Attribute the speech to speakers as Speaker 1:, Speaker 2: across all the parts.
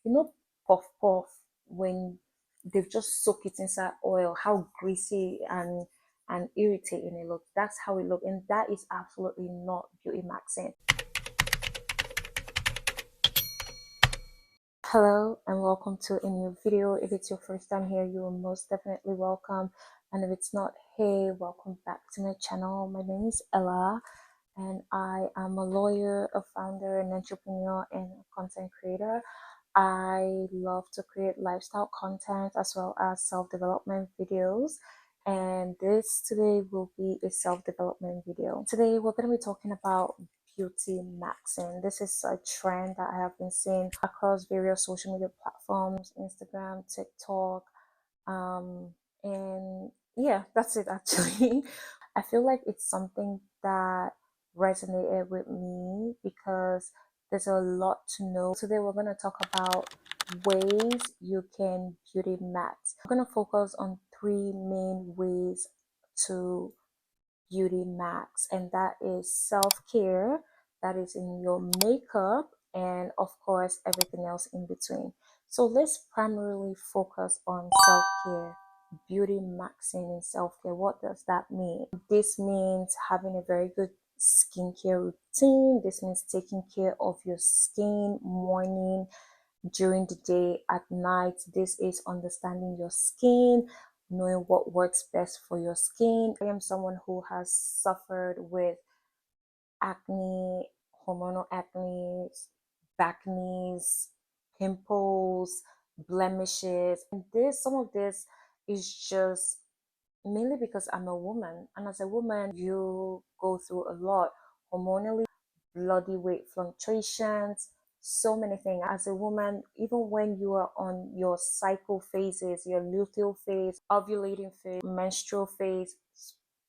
Speaker 1: puff puff, when they've just soaked it inside oil, how greasy and irritating it looks. That's how it looks, and that is absolutely not beauty maxing. Hello and welcome to a new video. If it's your first time here, you are most definitely welcome, and if it's not, hey, welcome back to my channel. My name is Ella, and I am a lawyer, a founder, an entrepreneur, and a content creator. I love to create lifestyle content as well as self-development videos, and this today will be a self-development video. Today we're going to be talking about beauty maxing. This is a trend that I have been seeing across various social media platforms: Instagram, TikTok, and yeah, that's it actually. I feel like it's something that resonated with me because there's a lot to know. Today we're going to talk about ways you can beauty max. We're going to focus on three main ways to beauty max, and that is self-care, that is in your makeup, and of course everything else in between. So let's primarily focus on self-care. Beauty maxing in self-care, what does that mean? This means having a very good skincare routine. This means taking care of your skin morning, during the day, at night. This is understanding your skin, knowing what works best for your skin. I am someone who has suffered with acne, hormonal acne, acne, pimples, blemishes. And some of this is just mainly because I'm a woman. And as a woman, you go through a lot hormonally, bloody weight fluctuations, so many things. As a woman, even when you are on your cycle phases, your luteal phase, ovulating phase, menstrual phase,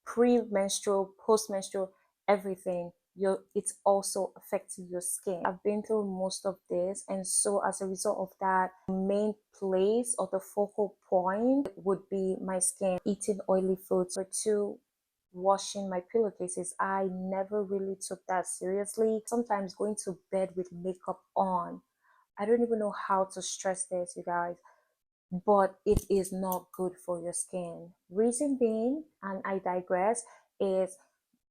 Speaker 1: pre-menstrual, post-menstrual, everything, it's also affecting your skin. I've been through most of this, and so as a result of that, main place or the focal point would be my skin. Eating oily foods, or two, washing my pillowcases. I never really took that seriously. Sometimes going to bed with makeup on. I don't even know how to stress this, you guys, but it is not good for your skin. Reason being, and I digress, is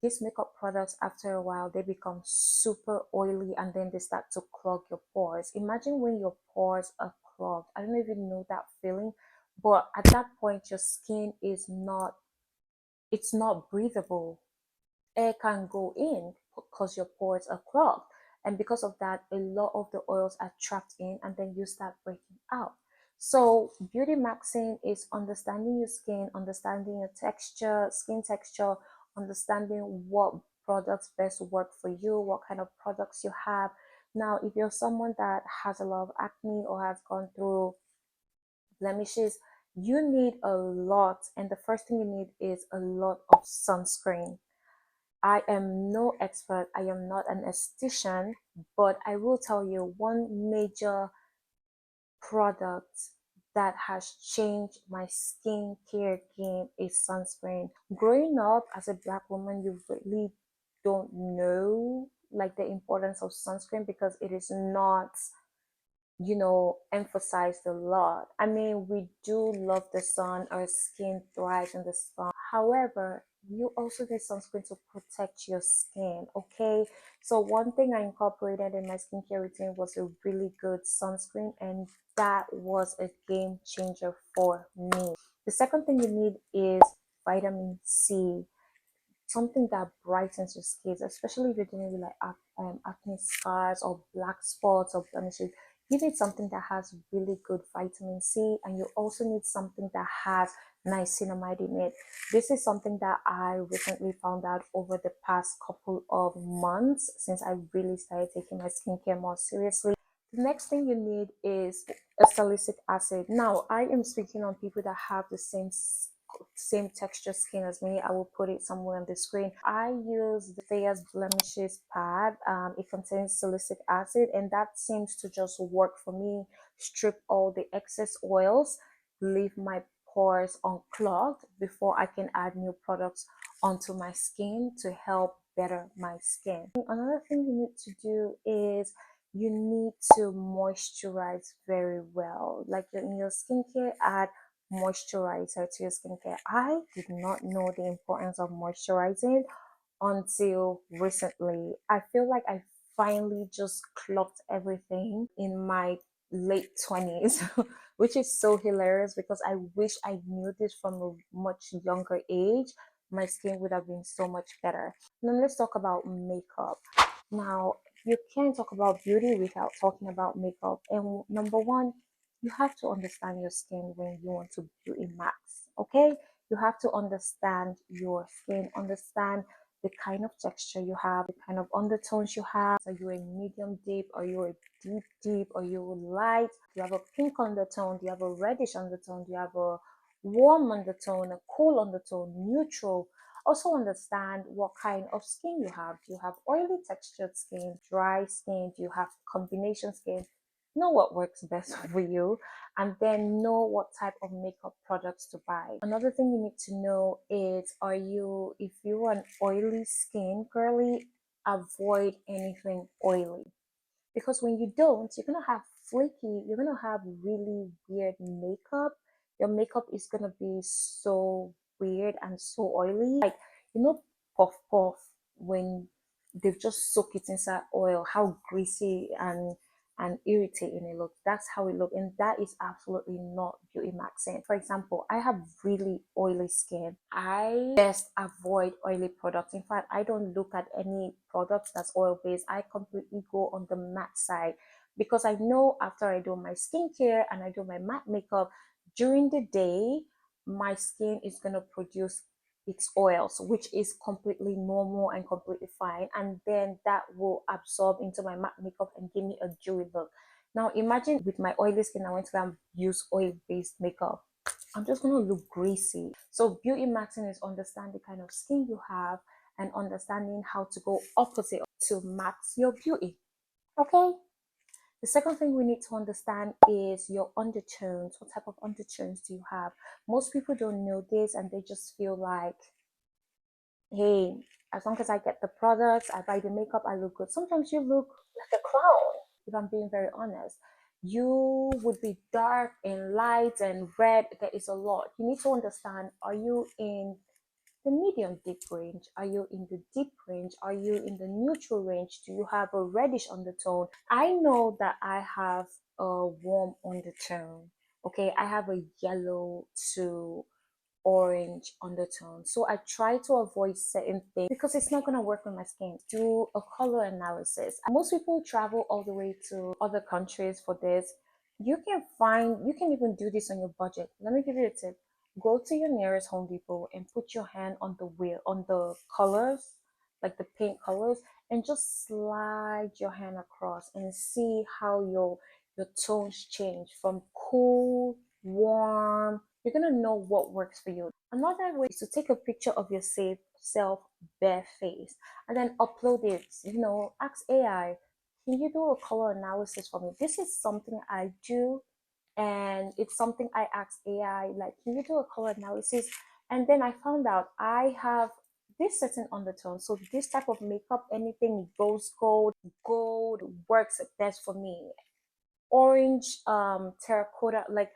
Speaker 1: these makeup products, after a while, they become super oily and then they start to clog your pores. Imagine when your pores are clogged. I don't even know that feeling, but at that point your skin is not, it's not breathable. Air can go in because your pores are clogged, and because of that a lot of the oils are trapped in and then you start breaking out. So beauty maxing is understanding your skin, understanding your texture, skin texture, understanding what products best work for you, what kind of products you have. Now if you're someone that has a lot of acne or has gone through blemishes, you need a lot, and the first thing you need is a lot of sunscreen. I am no expert, I am not an esthetician, but I will tell you one major product that has changed my skincare game is sunscreen. Growing up as a black woman, you really don't know like the importance of sunscreen because it is not, emphasized a lot. I mean, we do love the sun, our skin thrives in the sun. However, you also need sunscreen to protect your skin, okay? So one thing I incorporated in my skincare routine was a really good sunscreen, and that was a game changer for me. The second thing you need is vitamin C, something that brightens your skin, especially if you're dealing with like acne scars or black spots or blemishes. You need something that has really good vitamin C, and you also need something that has niacinamide in it. This is something that I recently found out over the past couple of months since I really started taking my skincare more seriously. The next thing you need is a salicylic acid. Now, I am speaking on people that have the same texture skin as me. I will put it somewhere on the screen. I use the Thea's Blemishes pad. It contains salicylic acid, and that seems to just work for me. Strip all the excess oils, leave my pores unclogged before I can add new products onto my skin to help better my skin. Another thing you need to do is you need to moisturize very well. Like in your skincare, add moisturizer to your skincare. I did not know the importance of moisturizing until recently. I feel like I finally just clocked everything in my late 20s, which is so hilarious because I wish I knew this from a much younger age. My skin would have been so much better. Now, let's talk about makeup. Now, you can't talk about beauty without talking about makeup. And number one, you have to understand your skin when you want to beauty max. Okay? You have to understand your skin, understand the kind of texture you have, the kind of undertones you have. Are you a medium deep? Are you a deep deep? Are you light? Do you have a pink undertone? Do you have a reddish undertone? Do you have a warm undertone, a cool undertone, neutral? Also understand what kind of skin you have. Do you have oily textured skin, dry skin? Do you have combination skin? Know what works best for you, and then know what type of makeup products to buy. Another thing you need to know is, if you're an oily skin girly, avoid anything oily, because when you don't, you're gonna have flaky, you're gonna have really weird makeup. Your makeup is gonna be so weird and so oily. Like, puff puff, when they've just soaked it inside oil, how greasy and irritating it looks. That's how it looks, and that is absolutely not beauty maxing. For example, I have really oily skin. I best avoid oily products. In fact, I don't look at any products that's oil based. I completely go on the matte side, because I know after I do my skincare and I do my matte makeup during the day, my skin is going to produce its oils, which is completely normal and completely fine, and then that will absorb into my matte makeup and give me a dewy look. Now imagine with my oily skin, I went to go and use oil based makeup, I'm just going to look greasy. So beauty maxing is understand the kind of skin you have and understanding how to go opposite to max your beauty. Okay. The second thing we need to understand is your undertones. What type of undertones do you have? Most people don't know this, and they just feel like, hey, as long as I get the products, I buy the makeup, I look good. Sometimes you look like a clown, if I'm being very honest. You would be dark and light and red. There is a lot. You need to understand, are you in the medium deep range? Are you in the deep range? Are you in the neutral range? Do you have a reddish undertone? I know that I have a warm undertone. Okay, I have a yellow to orange undertone. So I try to avoid certain things because it's not going to work on my skin. Do a color analysis. Most people travel all the way to other countries for this. You can even do this on your budget. Let me give you a tip. Go to your nearest Home Depot and put your hand on the wheel, on the colors, like the paint colors, and just slide your hand across and see how your tones change from cool, warm. You're gonna know what works for you. Another way is to take a picture of your safe self bare face and then upload it. Ask AI, can you do a color analysis for me? This is something I do, and it's something I asked AI, like, can you do a color analysis? And then I found out I have this certain undertone. So this type of makeup, anything rose gold works best for me. Orange, terracotta, like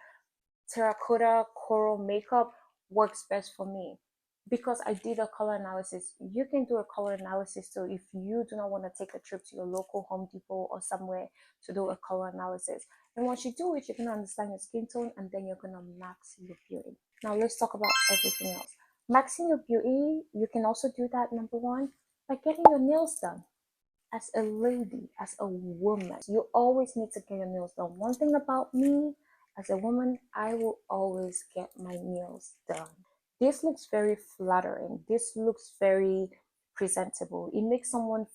Speaker 1: terracotta coral makeup works best for me because I did a color analysis. You can do a color analysis too if you do not want to take a trip to your local Home Depot or somewhere to do a color analysis. And once you do it, you're going to understand your skin tone, and then you're going to max your beauty. Now let's talk about everything else. Maxing your beauty, you can also do that, number one, by getting your nails done. As a lady, as a woman, you always need to get your nails done. One thing about me, as a woman, I will always get my nails done. This looks very flattering. This looks very presentable. It makes someone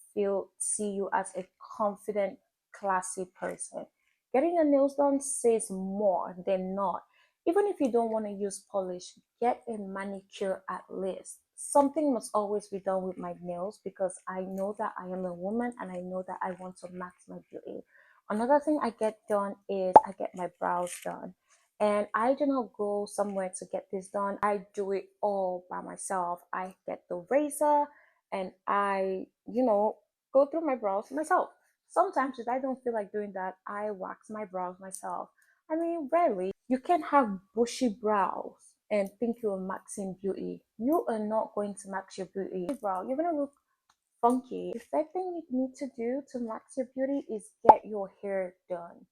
Speaker 1: see you as a confident, classy person. Getting your nails done says more than not. Even if you don't want to use polish, get a manicure at least. Something must always be done with my nails because I know that I am a woman and I know that I want to max my beauty. Another thing I get done is I get my brows done. And I do not go somewhere to get this done. I do it all by myself. I get the razor and I go through my brows myself. Sometimes if I don't feel like doing that, I wax my brows myself. I mean, rarely. You can have bushy brows and think you're maxing beauty. You are not going to max your beauty. Brow, you're gonna look funky. The third thing you need to do to max your beauty is get your hair done.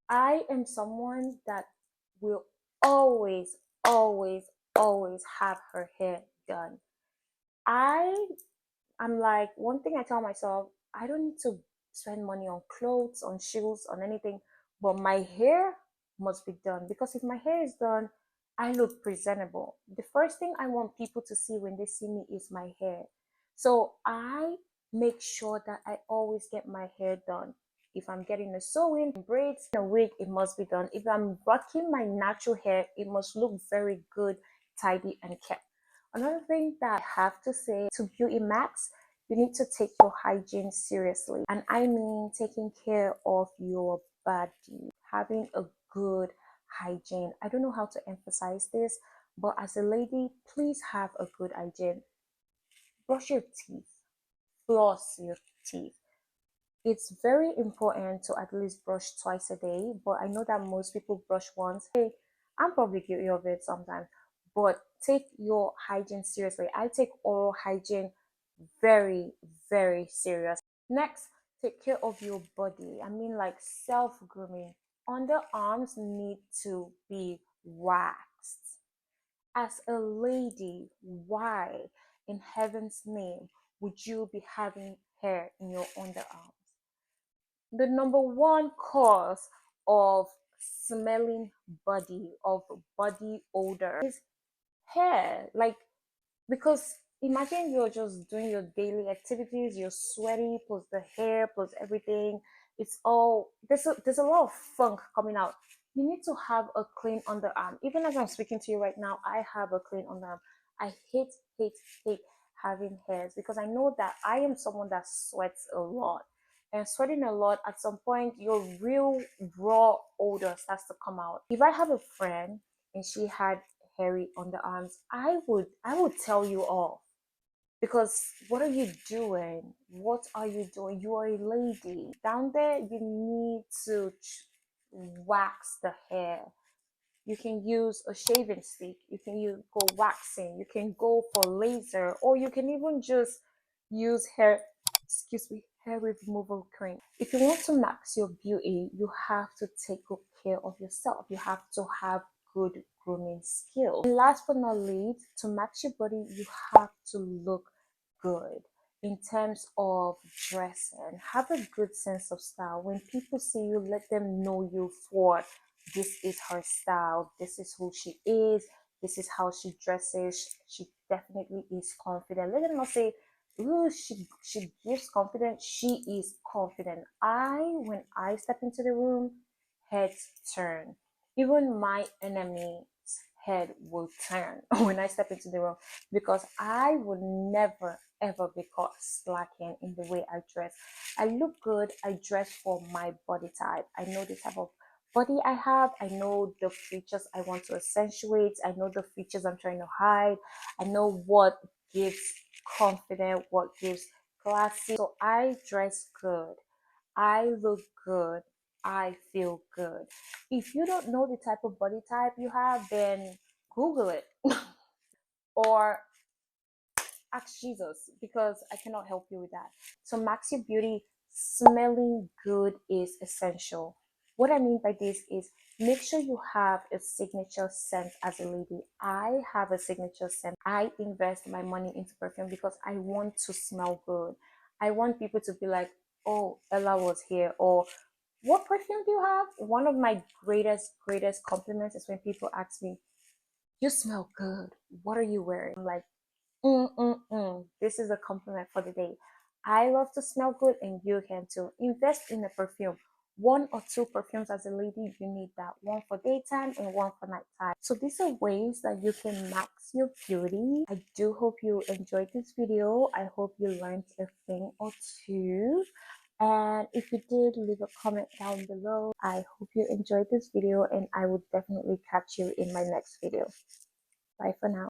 Speaker 1: I am someone that will always, always, always have her hair done. I I'm like, one thing I tell myself, I don't need to spend money on clothes, on shoes, on anything, but my hair must be done because if my hair is done, I look presentable. The first thing I want people to see when they see me is my hair. So I make sure that I always get my hair done. If I'm getting a sewing, braids, a wig, it must be done. If I'm rocking my natural hair, it must look very good, tidy, and kept. Another thing that I have to say to Beauty Max, you need to take your hygiene seriously. And I mean taking care of your body, having a good hygiene. I don't know how to emphasize this, but as a lady, please have a good hygiene. Brush your teeth, floss your teeth. It's very important to at least brush twice a day, but I know that most people brush once. Hey, I'm probably guilty of it sometimes, but take your hygiene seriously. I take oral hygiene very, very serious. Next, take care of your body. I mean, like self grooming. Underarms need to be waxed. As a lady, why in heaven's name would you be having hair in your underarms? The number one cause of smelling body, of body odor, is hair. Like, because imagine you're just doing your daily activities, you're sweaty, plus the hair, plus everything. It's all there's a lot of funk coming out. You need to have a clean underarm. Even as I'm speaking to you right now, I have a clean underarm. I hate, hate, hate having hairs because I know that I am someone that sweats a lot. And sweating a lot, at some point, your real raw odor starts to come out. If I have a friend and she had hairy underarms, I would tell you off because what are you doing? What are you doing? You are a lady. Down there, you need to wax the hair. You can use a shaving stick. You can go waxing. You can go for laser, or you can even just use hair removal cream. If you want to max your beauty, you have to take good care of yourself. You have to have good grooming skills. And last but not least, to max your body, you have to look good in terms of dressing. Have a good sense of style. When people see you, let them know you for this is her style, this is who she is, this is how she dresses. She definitely is confident. Let them not say, ooh, she gives confidence. She is confident. When I step into the room, heads turn. Even my enemy's head will turn when I step into the room because I would never ever be caught slacking in the way I dress. I look good. I dress for my body type. I know the type of body I have. I know the features I want to accentuate. I know the features I'm trying to hide. I know what gives confidence, what gives classy. So I dress good. I look good. I feel good. If you don't know the type of body type you have, then Google it or ask Jesus because I cannot help you with that. So, max your beauty, smelling good is essential. What I mean by this is make sure you have a signature scent as a lady. I have a signature scent. I invest my money into perfume because I want to smell good. I want people to be like, oh, Ella was here, or what perfume do you have? One of my greatest compliments is when people ask me, you smell good. What are you wearing? I'm like, this is a compliment for the day. I love to smell good and you can too. Invest in a perfume. One or two perfumes as a lady, you need that. One for daytime and one for nighttime. So these are ways that you can max your beauty. I do hope you enjoyed this video. I hope you learned a thing or two. And if you did, leave a comment down below. I hope you enjoyed this video and I will definitely catch you in my next video. Bye for now.